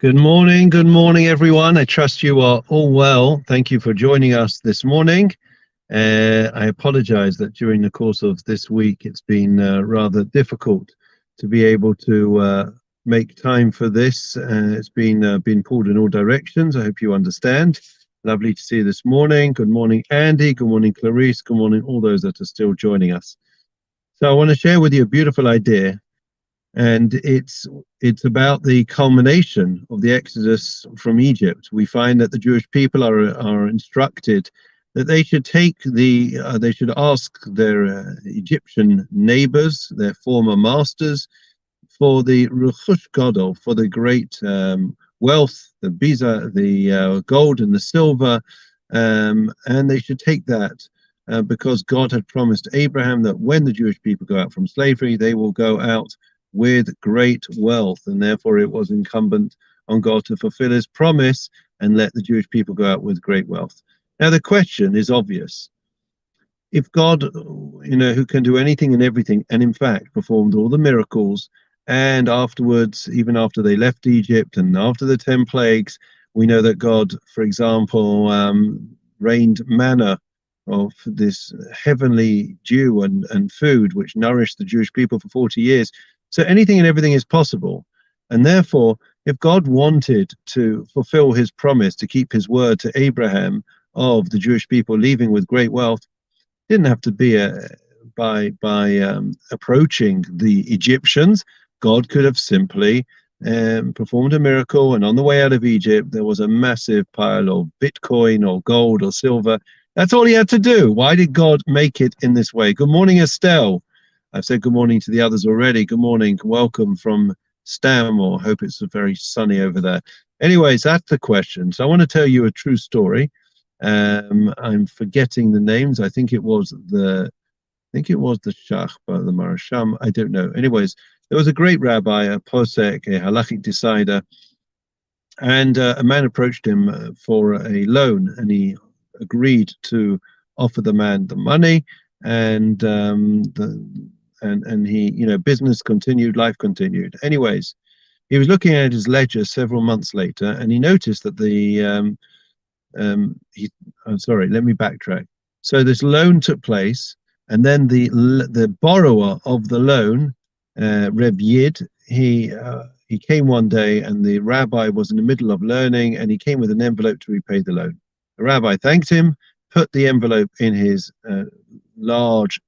Good morning, everyone. I trust you are all well. Thank you for joining us this morning. I apologize that during the course of this week, it's been rather difficult to be able to make time for this. It's been pulled in all directions. I hope you understand. Lovely to see you this morning. Good morning, Andy. Good morning, Clarice. Good morning, all those that are still joining us. So I want to share with you a beautiful idea, and it's about the culmination of the Exodus from Egypt. We find that the Jewish people are instructed that they should they should ask their Egyptian neighbors, their former masters, for the Ruchush Gadol, for the great wealth, the biza, the gold and the silver, and they should take that. Because God had promised Abraham that when the Jewish people go out from slavery, they will go out with great wealth, and therefore it was incumbent on God to fulfill his promise and let the Jewish people go out with great wealth. Now the question is obvious. If God, who can do anything and everything, and in fact performed all the miracles, and afterwards, even after they left Egypt and after the 10 plagues, we know that God, for example, rained manna of this heavenly dew and food which nourished the Jewish people for 40 years. So anything and everything is possible. And therefore, if God wanted to fulfill his promise to keep his word to Abraham of the Jewish people leaving with great wealth, it didn't have to be by approaching the Egyptians. God could have simply performed a miracle, and on the way out of Egypt, there was a massive pile of Bitcoin or gold or silver. That's all he had to do. Why did God make it in this way? Good morning, Estelle. I've said good morning to the others already. Good morning. Welcome from Stanmore. Hope it's very sunny over there. Anyways, that's the question. So I want to tell you a true story. I'm forgetting the names. I think it was the Shach, but the Marasham. I don't know. Anyways, there was a great rabbi, a posek, a halachic decider, and a man approached him for a loan, and he agreed to offer the man the money, and he, business continued, life continued. Anyways, he was looking at his ledger several months later, and he noticed that sorry, let me backtrack. So this loan took place, and then the borrower of the loan, Reb Yid, he came one day, and the rabbi was in the middle of learning, and he came with an envelope to repay the loan. The rabbi thanked him, put the envelope in his large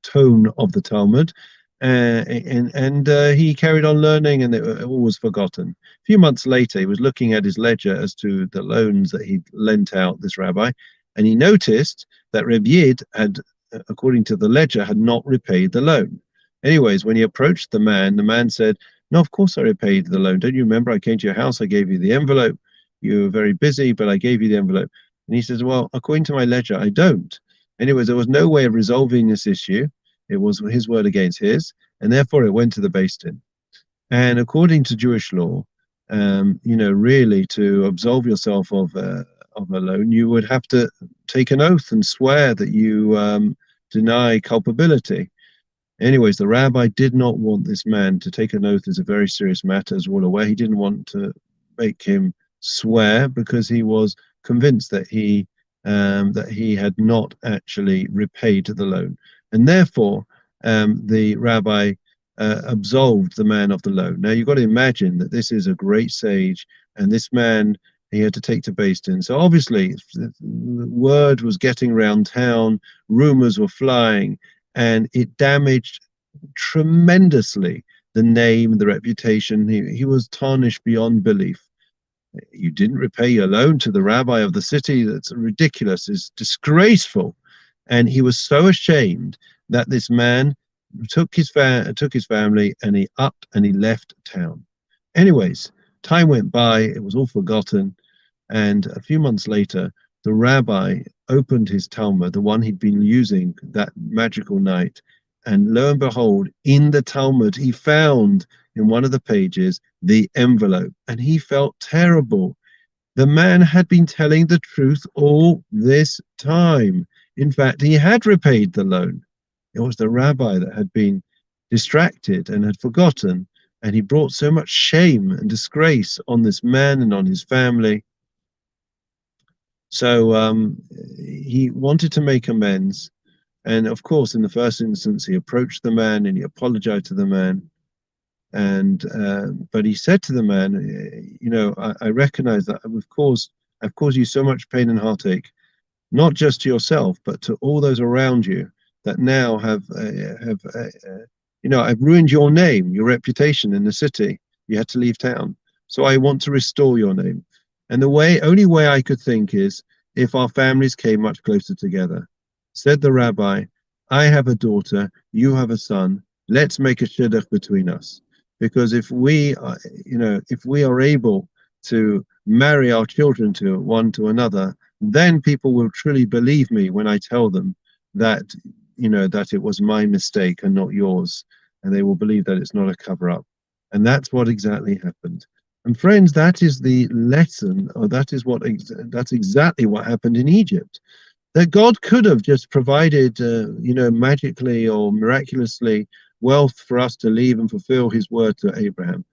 tome of the Talmud, and he carried on learning, and it all was forgotten. A few months later, he was looking at his ledger as to the loans that he'd lent out, this rabbi, and he noticed that Reb Yid had, according to the ledger, had not repaid the loan. Anyways, when he approached the man said, "No, of course I repaid the loan. Don't you remember? I came to your house, I gave you the envelope. You were very busy, but I gave you the envelope." And he says, "Well, according to my ledger, I don't." Anyways, there was no way of resolving this issue. It was his word against his, and therefore it went to the Beis Din. And according to Jewish law, really to absolve yourself of a loan, you would have to take an oath and swear that you deny culpability. Anyways, the rabbi did not want this man to take an oath. As a very serious matter, as we're all aware. He didn't want to make him swear because he was convinced that he had not actually repaid the loan, and therefore the rabbi absolved the man of the loan. Now you've got to imagine that this is a great sage, and this man, he had to take to Beis Din. So obviously the word was getting around town, rumors were flying, and it damaged tremendously the name, the reputation. He was tarnished beyond belief. You didn't repay your loan to the rabbi of the city. That's ridiculous. It's disgraceful. And he was so ashamed that this man took his family, and he upped and he left town. Anyways, time went by. It was all forgotten. And a few months later, the rabbi opened his Talmud, the one he'd been using that magical night. And lo and behold, in the Talmud, he found in one of the pages the envelope, and he felt terrible. The man had been telling the truth all this time. In fact, he had repaid the loan. It was the rabbi that had been distracted and had forgotten. and he brought so much shame and disgrace on this man and on his family. So he wanted to make amends. And of course, in the first instance, he approached the man and he apologized to the man. And but he said to the man, you know, I recognize that I've caused you so much pain and heartache, not just to yourself, but to all those around you that now you know, I've ruined your name, your reputation in the city. You had to leave town. So I want to restore your name. And only way I could think is if our families came much closer together. Said the rabbi, I have a daughter, you have a son. Let's make a shidduch between us. Because if we, you know, if we are able to marry our children to one to another, then people will truly believe me when I tell them that, you know, that it was my mistake and not yours, and they will believe that it's not a cover-up. And that's what exactly happened. And friends, that is the lesson, or that's exactly what happened in Egypt. That God could have just provided, you know, magically or miraculously wealth for us to leave and fulfill his word to Abraham.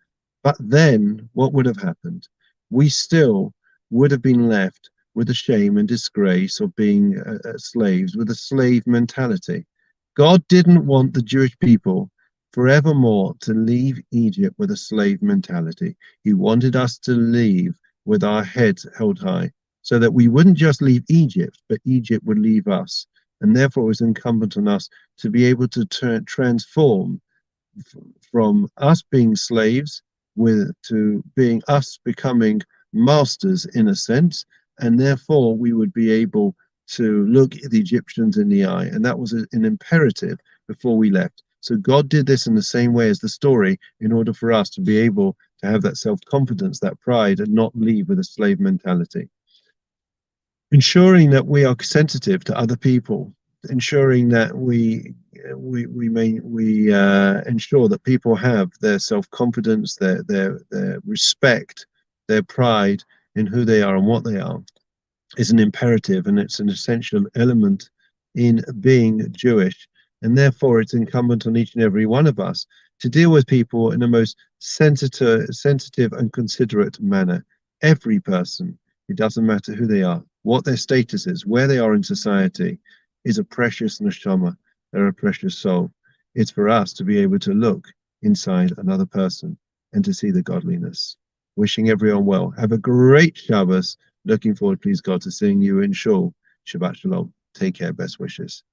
But then what would have happened? We still would have been left with the shame and disgrace of being slaves, with a slave mentality. God didn't want the Jewish people forevermore to leave Egypt with a slave mentality. He wanted us to leave with our heads held high, so that we wouldn't just leave Egypt, but Egypt would leave us. And therefore, it was incumbent on us to be able to transform from us being slaves to being us becoming masters in a sense. And therefore, we would be able to look at the Egyptians in the eye. And that was an imperative before we left. So God did this in the same way as the story in order for us to be able to have that self-confidence, that pride, and not leave with a slave mentality. Ensuring that we are sensitive to other people, ensuring that we ensure that people have their self-confidence, their respect, their pride in who they are and what they are, is an imperative, and it's an essential element in being Jewish. And therefore, it's incumbent on each and every one of us to deal with people in the most sensitive and considerate manner. Every person, it doesn't matter who they are, what their status is, where they are in society, is a precious neshama. They're a precious soul. It's for us to be able to look inside another person and to see the godliness. Wishing everyone well. Have a great Shabbos. Looking forward, please God, to seeing you in Shul. Shabbat Shalom. Take care. Best wishes.